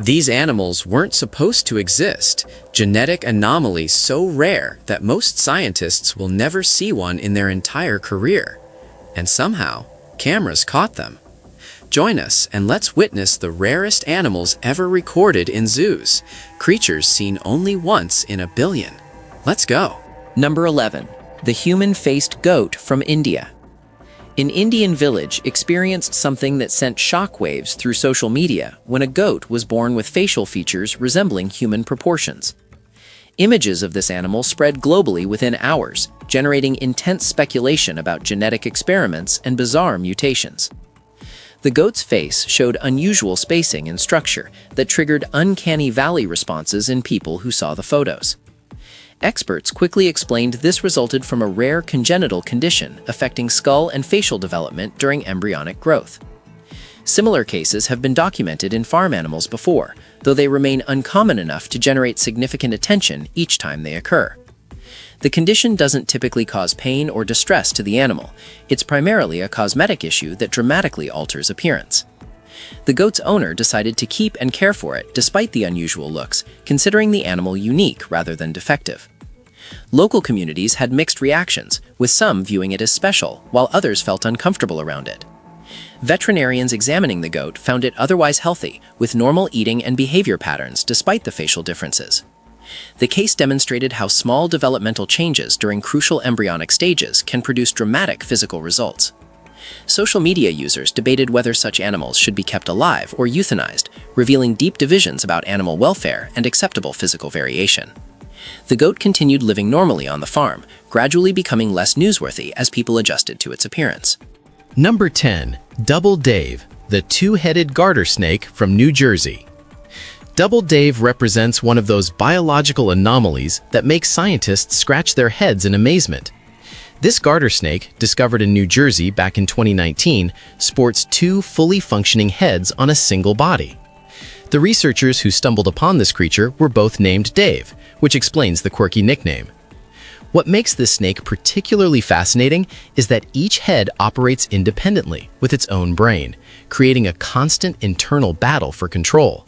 These animals weren't supposed to exist, genetic anomalies so rare that most scientists will never see one in their entire career. And somehow, cameras caught them. Join us and let's witness the rarest animals ever recorded in zoos, creatures seen only once in a billion. Let's go. Number 11. The human-faced goat from India. An Indian village experienced something that sent shockwaves through social media when a goat was born with facial features resembling human proportions. Images of this animal spread globally within hours, generating intense speculation about genetic experiments and bizarre mutations. The goat's face showed unusual spacing and structure that triggered uncanny valley responses in people who saw the photos. Experts quickly explained this resulted from a rare congenital condition affecting skull and facial development during embryonic growth. Similar cases have been documented in farm animals before, though they remain uncommon enough to generate significant attention each time they occur. The condition doesn't typically cause pain or distress to the animal. It's primarily a cosmetic issue that dramatically alters appearance. The goat's owner decided to keep and care for it despite the unusual looks, considering the animal unique rather than defective. Local communities had mixed reactions, with some viewing it as special, while others felt uncomfortable around it. Veterinarians examining the goat found it otherwise healthy, with normal eating and behavior patterns despite the facial differences. The case demonstrated how small developmental changes during crucial embryonic stages can produce dramatic physical results. Social media users debated whether such animals should be kept alive or euthanized, revealing deep divisions about animal welfare and acceptable physical variation. The goat continued living normally on the farm, gradually becoming less newsworthy as people adjusted to its appearance. Number 10. Double Dave, the two-headed garter snake from New Jersey. Double Dave represents one of those biological anomalies that make scientists scratch their heads in amazement. This garter snake, discovered in New Jersey back in 2019, sports two fully functioning heads on a single body. The researchers who stumbled upon this creature were both named Dave, which explains the quirky nickname. What makes this snake particularly fascinating is that each head operates independently with its own brain, creating a constant internal battle for control.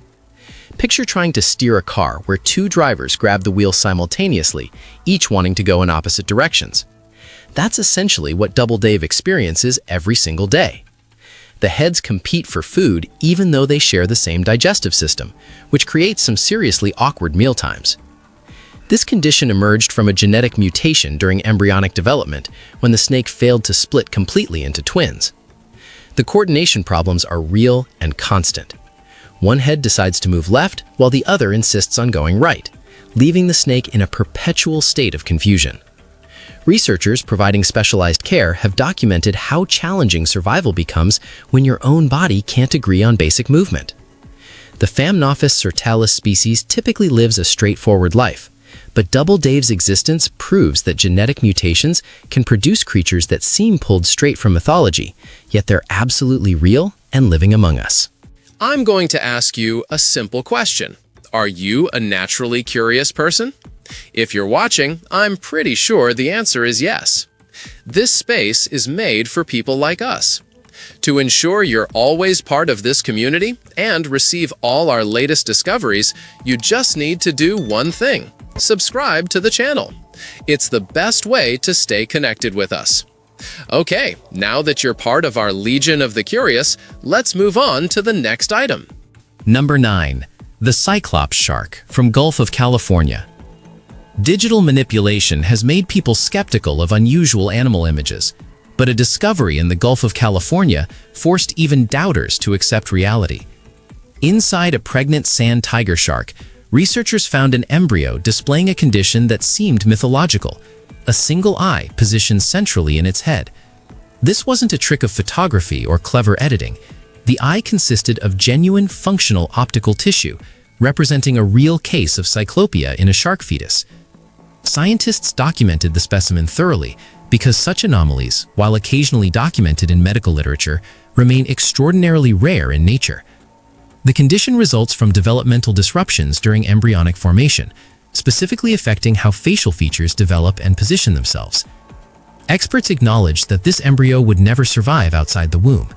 Picture trying to steer a car where two drivers grab the wheel simultaneously, each wanting to go in opposite directions. That's essentially what Double Dave experiences every single day. The heads compete for food even though they share the same digestive system, which creates some seriously awkward mealtimes. This condition emerged from a genetic mutation during embryonic development when the snake failed to split completely into twins. The coordination problems are real and constant. One head decides to move left while the other insists on going right, leaving the snake in a perpetual state of confusion. Researchers providing specialized care have documented how challenging survival becomes when your own body can't agree on basic movement. The Phamnophis surtalis species typically lives a straightforward life, but Double Dave's existence proves that genetic mutations can produce creatures that seem pulled straight from mythology, yet they're absolutely real and living among us. I'm going to ask you a simple question. Are you a naturally curious person? If you're watching, I'm pretty sure the answer is yes. This space is made for people like us. To ensure you're always part of this community and receive all our latest discoveries, you just need to do one thing: subscribe to the channel. It's the best way to stay connected with us. Okay, now that you're part of our Legion of the Curious, let's move on to the next item. Number 9. The cyclops shark from Gulf of California. Digital manipulation has made people skeptical of unusual animal images, but a discovery in the Gulf of California forced even doubters to accept reality. Inside a pregnant sand tiger shark, researchers found an embryo displaying a condition that seemed mythological: a single eye positioned centrally in its head. This wasn't a trick of photography or clever editing. The eye consisted of genuine functional optical tissue, representing a real case of cyclopia in a shark fetus. Scientists documented the specimen thoroughly because such anomalies, while occasionally documented in medical literature, remain extraordinarily rare in nature. The condition results from developmental disruptions during embryonic formation, specifically affecting how facial features develop and position themselves. Experts acknowledged that this embryo would never survive outside the womb.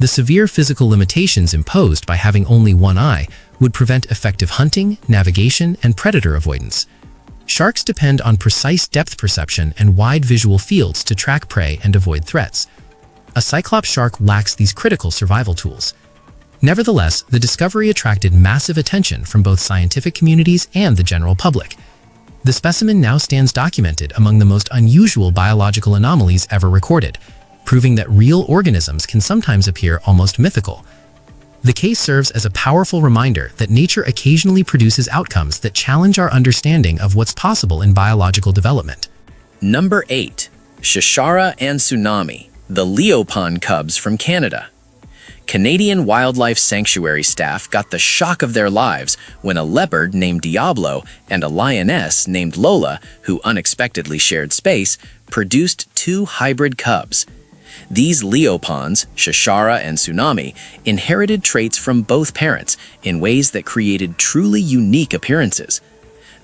The severe physical limitations imposed by having only one eye would prevent effective hunting, navigation, and predator avoidance. Sharks depend on precise depth perception and wide visual fields to track prey and avoid threats. A cyclops shark lacks these critical survival tools. Nevertheless, the discovery attracted massive attention from both scientific communities and the general public. The specimen now stands documented among the most unusual biological anomalies ever recorded, proving that real organisms can sometimes appear almost mythical. The case serves as a powerful reminder that nature occasionally produces outcomes that challenge our understanding of what's possible in biological development. Number 8. Shashara and Tsunami, the Leopon cubs from Canada. Canadian Wildlife Sanctuary staff got the shock of their lives when a leopard named Diablo and a lioness named Lola, who unexpectedly shared space, produced 2 hybrid cubs. These Leopons, Shashara and Tsunami, inherited traits from both parents in ways that created truly unique appearances.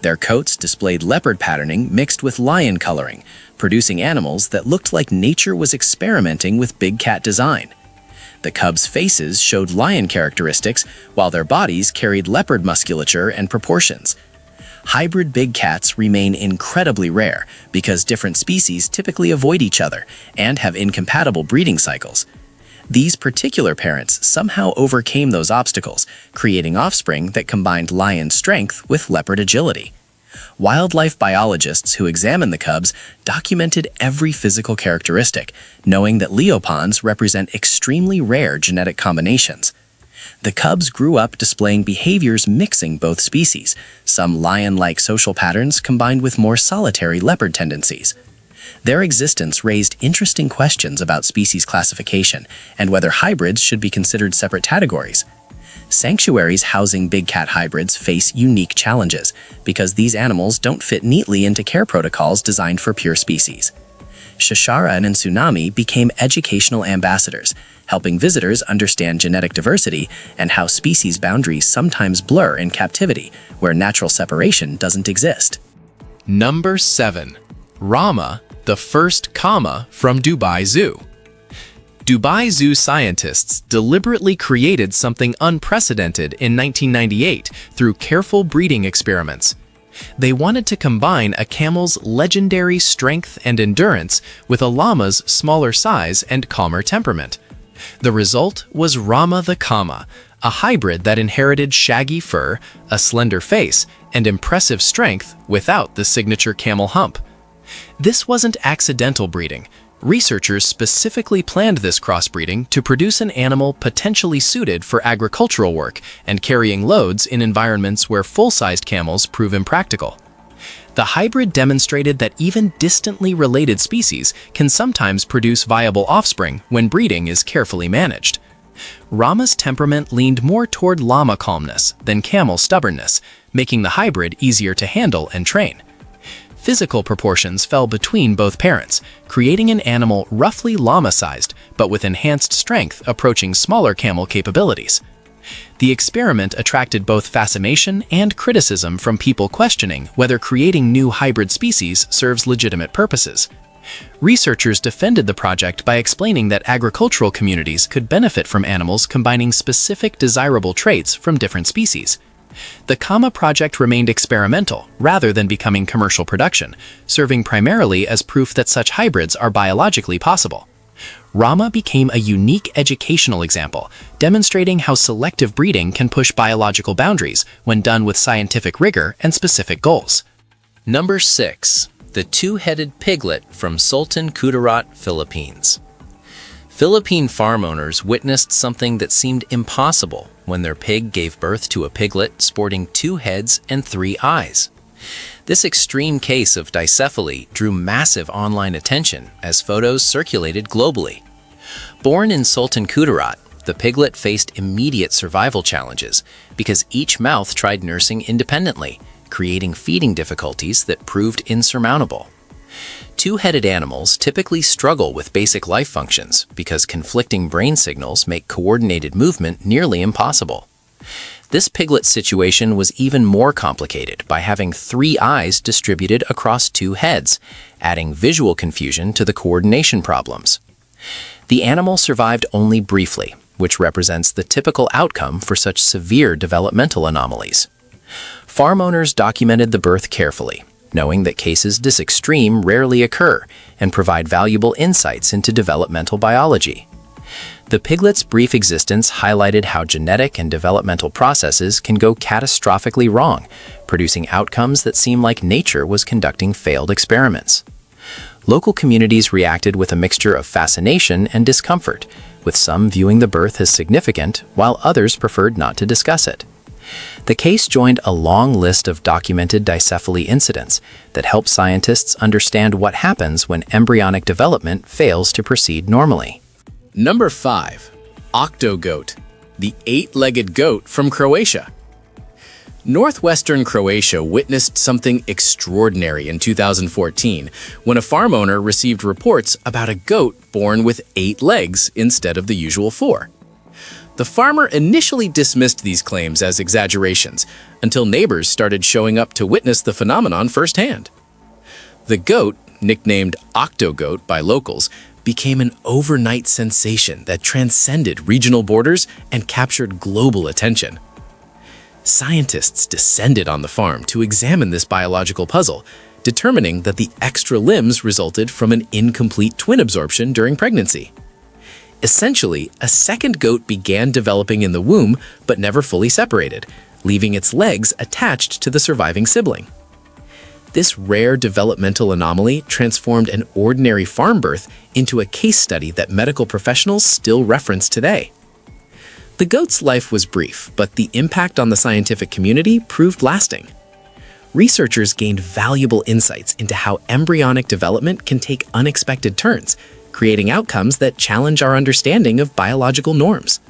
Their coats displayed leopard patterning mixed with lion coloring, producing animals that looked like nature was experimenting with big cat design. The cubs' faces showed lion characteristics, while their bodies carried leopard musculature and proportions. Hybrid big cats remain incredibly rare because different species typically avoid each other and have incompatible breeding cycles. These particular parents somehow overcame those obstacles, creating offspring that combined lion strength with leopard agility. Wildlife biologists who examined the cubs documented every physical characteristic, knowing that Leopons represent extremely rare genetic combinations. The cubs grew up displaying behaviors mixing both species, some lion-like social patterns combined with more solitary leopard tendencies. Their existence raised interesting questions about species classification and whether hybrids should be considered separate categories. Sanctuaries housing big cat hybrids face unique challenges because these animals don't fit neatly into care protocols designed for pure species. Shashara and Tsunami became educational ambassadors, helping visitors understand genetic diversity and how species boundaries sometimes blur in captivity, where natural separation doesn't exist. Number 7. Rama, the first cama from Dubai Zoo. Dubai Zoo scientists deliberately created something unprecedented in 1998 through careful breeding experiments. They wanted to combine a camel's legendary strength and endurance with a llama's smaller size and calmer temperament. The result was Rama the cama, a hybrid that inherited shaggy fur, a slender face, and impressive strength without the signature camel hump. This wasn't accidental breeding. Researchers specifically planned this crossbreeding to produce an animal potentially suited for agricultural work and carrying loads in environments where full-sized camels prove impractical. The hybrid demonstrated that even distantly related species can sometimes produce viable offspring when breeding is carefully managed. Rama's temperament leaned more toward llama calmness than camel stubbornness, making the hybrid easier to handle and train. Physical proportions fell between both parents, creating an animal roughly llama-sized, but with enhanced strength approaching smaller camel capabilities. The experiment attracted both fascination and criticism from people questioning whether creating new hybrid species serves legitimate purposes. Researchers defended the project by explaining that agricultural communities could benefit from animals combining specific desirable traits from different species. The cama project remained experimental rather than becoming commercial production, serving primarily as proof that such hybrids are biologically possible. Rama became a unique educational example, demonstrating how selective breeding can push biological boundaries when done with scientific rigor and specific goals. Number 6. The two-headed piglet from Sultan Kudarat, Philippines. Philippine farm owners witnessed something that seemed impossible when their pig gave birth to a piglet sporting 2 heads and 3 eyes. This extreme case of dicephaly drew massive online attention as photos circulated globally. Born in Sultan Kudarat, the piglet faced immediate survival challenges because each mouth tried nursing independently, creating feeding difficulties that proved insurmountable. Two-headed animals typically struggle with basic life functions because conflicting brain signals make coordinated movement nearly impossible. This piglet situation was even more complicated by having 3 eyes distributed across 2 heads, adding visual confusion to the coordination problems. The animal survived only briefly, which represents the typical outcome for such severe developmental anomalies. Farm owners documented the birth carefully, knowing that cases this extreme rarely occur and provide valuable insights into developmental biology. The piglet's brief existence highlighted how genetic and developmental processes can go catastrophically wrong, producing outcomes that seem like nature was conducting failed experiments. Local communities reacted with a mixture of fascination and discomfort, with some viewing the birth as significant, while others preferred not to discuss it. The case joined a long list of documented dicephaly incidents that help scientists understand what happens when embryonic development fails to proceed normally. Number 5. Octogoat, the 8-legged goat from Croatia. Northwestern Croatia witnessed something extraordinary in 2014 when a farm owner received reports about a goat born with 8 legs instead of the usual 4. The farmer initially dismissed these claims as exaggerations until neighbors started showing up to witness the phenomenon firsthand. The goat, nicknamed Octogoat by locals, became an overnight sensation that transcended regional borders and captured global attention. Scientists descended on the farm to examine this biological puzzle, determining that the extra limbs resulted from an incomplete twin absorption during pregnancy. Essentially, a second goat began developing in the womb but never fully separated, leaving its legs attached to the surviving sibling. This rare developmental anomaly transformed an ordinary farm birth into a case study that medical professionals still reference today. The goat's life was brief, but the impact on the scientific community proved lasting. Researchers gained valuable insights into how embryonic development can take unexpected turns, creating outcomes that challenge our understanding of biological norms.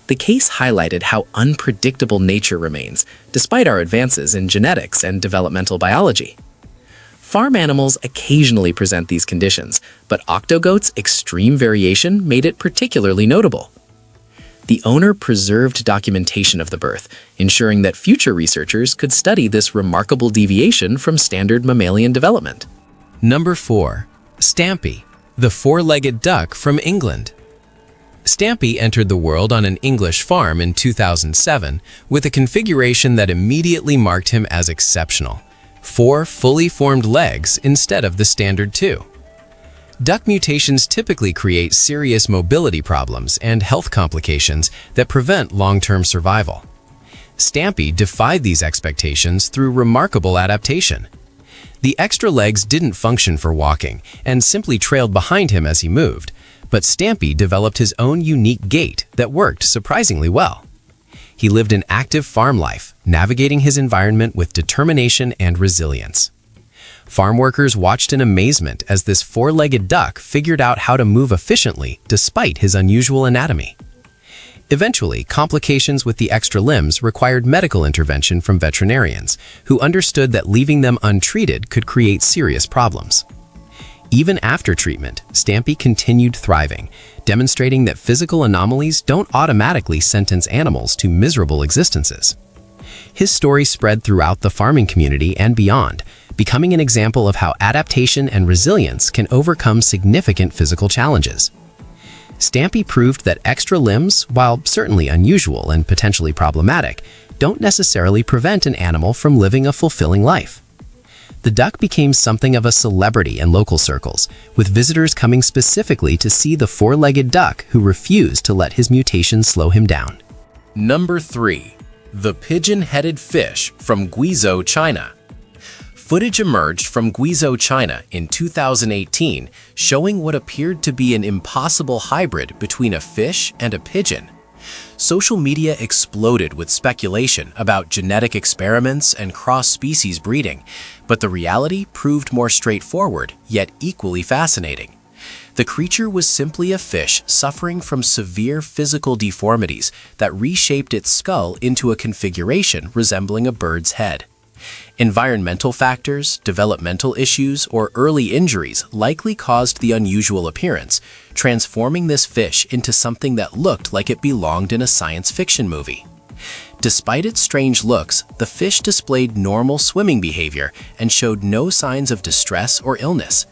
The case highlighted how unpredictable nature remains, despite our advances in genetics and developmental biology. Farm animals occasionally present these conditions, but Octogoat's extreme variation made it particularly notable. The owner preserved documentation of the birth, ensuring that future researchers could study this remarkable deviation from standard mammalian development. Number 4. Stampy, the 4-legged duck from England. Stampy entered the world on an English farm in 2007 with a configuration that immediately marked him as exceptional: 4 fully formed legs instead of the standard 2. Duck mutations typically create serious mobility problems and health complications that prevent long-term survival. Stampy defied these expectations through remarkable adaptation. The extra legs didn't function for walking and simply trailed behind him as he moved, but Stampy developed his own unique gait that worked surprisingly well. He lived an active farm life, navigating his environment with determination and resilience. Farm workers watched in amazement as this 4-legged duck figured out how to move efficiently despite his unusual anatomy. Eventually, complications with the extra limbs required medical intervention from veterinarians, who understood that leaving them untreated could create serious problems. Even after treatment, Stampy continued thriving, demonstrating that physical anomalies don't automatically sentence animals to miserable existences. His story spread throughout the farming community and beyond, becoming an example of how adaptation and resilience can overcome significant physical challenges. Stampy proved that extra limbs, while certainly unusual and potentially problematic, don't necessarily prevent an animal from living a fulfilling life. The duck became something of a celebrity in local circles, with visitors coming specifically to see the 4-legged duck who refused to let his mutation slow him down. Number 3. The pigeon-headed fish from Guizhou, China. Footage emerged from Guizhou, China in 2018 showing what appeared to be an impossible hybrid between a fish and a pigeon. Social media exploded with speculation about genetic experiments and cross-species breeding, but the reality proved more straightforward, yet equally fascinating. The creature was simply a fish suffering from severe physical deformities that reshaped its skull into a configuration resembling a bird's head. Environmental factors, developmental issues, or early injuries likely caused the unusual appearance, transforming this fish into something that looked like it belonged in a science fiction movie. Despite its strange looks, the fish displayed normal swimming behavior and showed no signs of distress or illness,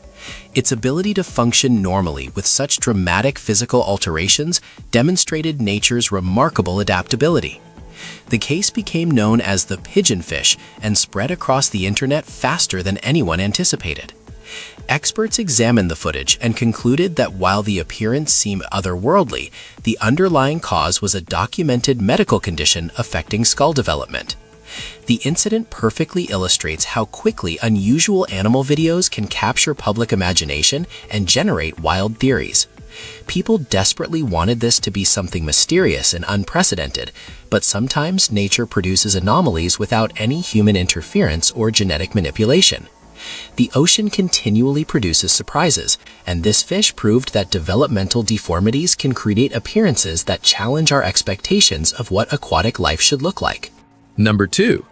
Its ability to function normally with such dramatic physical alterations demonstrated nature's remarkable adaptability. The case became known as the pigeonfish and spread across the internet faster than anyone anticipated. Experts examined the footage and concluded that while the appearance seemed otherworldly, the underlying cause was a documented medical condition affecting skull development. The incident perfectly illustrates how quickly unusual animal videos can capture public imagination and generate wild theories. People desperately wanted this to be something mysterious and unprecedented, but sometimes nature produces anomalies without any human interference or genetic manipulation. The ocean continually produces surprises, and this fish proved that developmental deformities can create appearances that challenge our expectations of what aquatic life should look like. Number 2.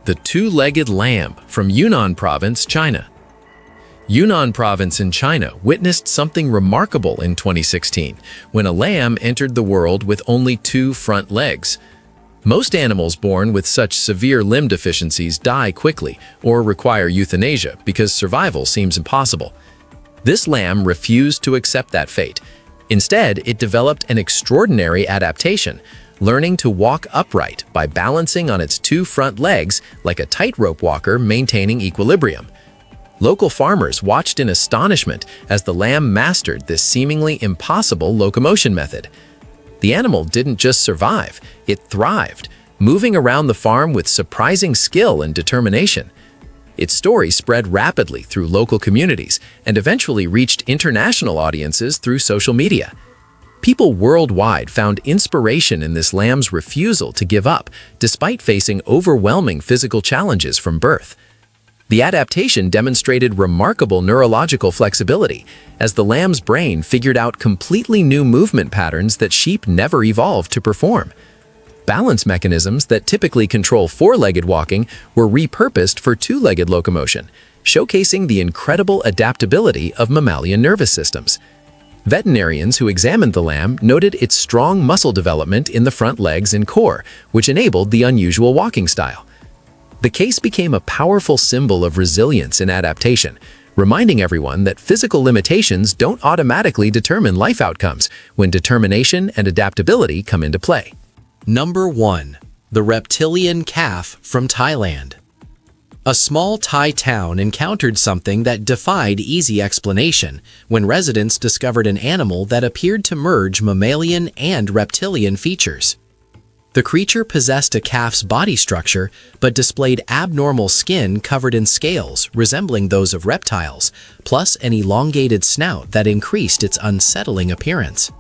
The two-legged lamb from Yunnan Province, China. Yunnan Province in China witnessed something remarkable in 2016 when a lamb entered the world with only 2 front legs. Most animals born with such severe limb deficiencies die quickly or require euthanasia because survival seems impossible. This lamb refused to accept that fate. Instead, it developed an extraordinary adaptation, learning to walk upright by balancing on its 2 front legs like a tightrope walker maintaining equilibrium. Local farmers watched in astonishment as the lamb mastered this seemingly impossible locomotion method. The animal didn't just survive, it thrived, moving around the farm with surprising skill and determination. Its story spread rapidly through local communities and eventually reached international audiences through social media. People worldwide found inspiration in this lamb's refusal to give up, despite facing overwhelming physical challenges from birth. The adaptation demonstrated remarkable neurological flexibility, as the lamb's brain figured out completely new movement patterns that sheep never evolved to perform. Balance mechanisms that typically control 4-legged walking were repurposed for 2-legged locomotion, showcasing the incredible adaptability of mammalian nervous systems. Veterinarians who examined the lamb noted its strong muscle development in the front legs and core, which enabled the unusual walking style. The case became a powerful symbol of resilience and adaptation, reminding everyone that physical limitations don't automatically determine life outcomes when determination and adaptability come into play. Number 1. The Reptilian calf from Thailand. A small Thai town encountered something that defied easy explanation when residents discovered an animal that appeared to merge mammalian and reptilian features. The creature possessed a calf's body structure but displayed abnormal skin covered in scales resembling those of reptiles, plus an elongated snout that increased its unsettling appearance.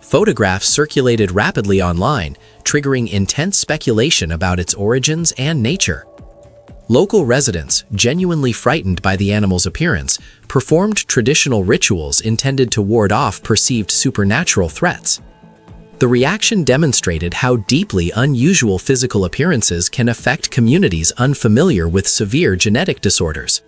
Photographs circulated rapidly online, triggering intense speculation about its origins and nature. Local residents, genuinely frightened by the animal's appearance, performed traditional rituals intended to ward off perceived supernatural threats. The reaction demonstrated how deeply unusual physical appearances can affect communities unfamiliar with severe genetic disorders.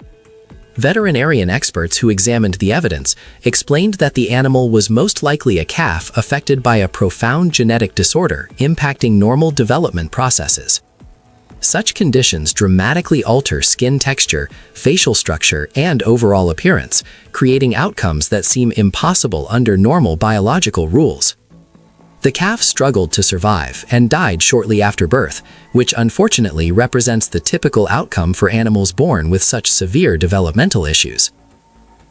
Veterinarian experts who examined the evidence explained that the animal was most likely a calf affected by a profound genetic disorder impacting normal development processes. Such conditions dramatically alter skin texture, facial structure, and overall appearance, creating outcomes that seem impossible under normal biological rules. The calf struggled to survive and died shortly after birth, which unfortunately represents the typical outcome for animals born with such severe developmental issues.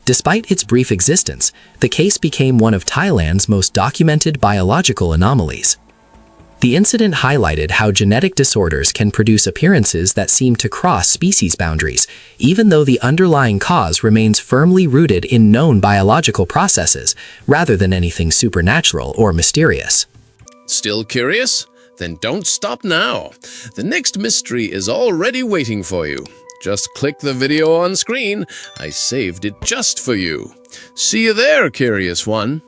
Despite its brief existence, the case became one of Thailand's most documented biological anomalies. The incident highlighted how genetic disorders can produce appearances that seem to cross species boundaries, even though the underlying cause remains firmly rooted in known biological processes, rather than anything supernatural or mysterious. Still curious? Then don't stop now. The next mystery is already waiting for you. Just click the video on screen. I saved it just for you. See you there, curious one.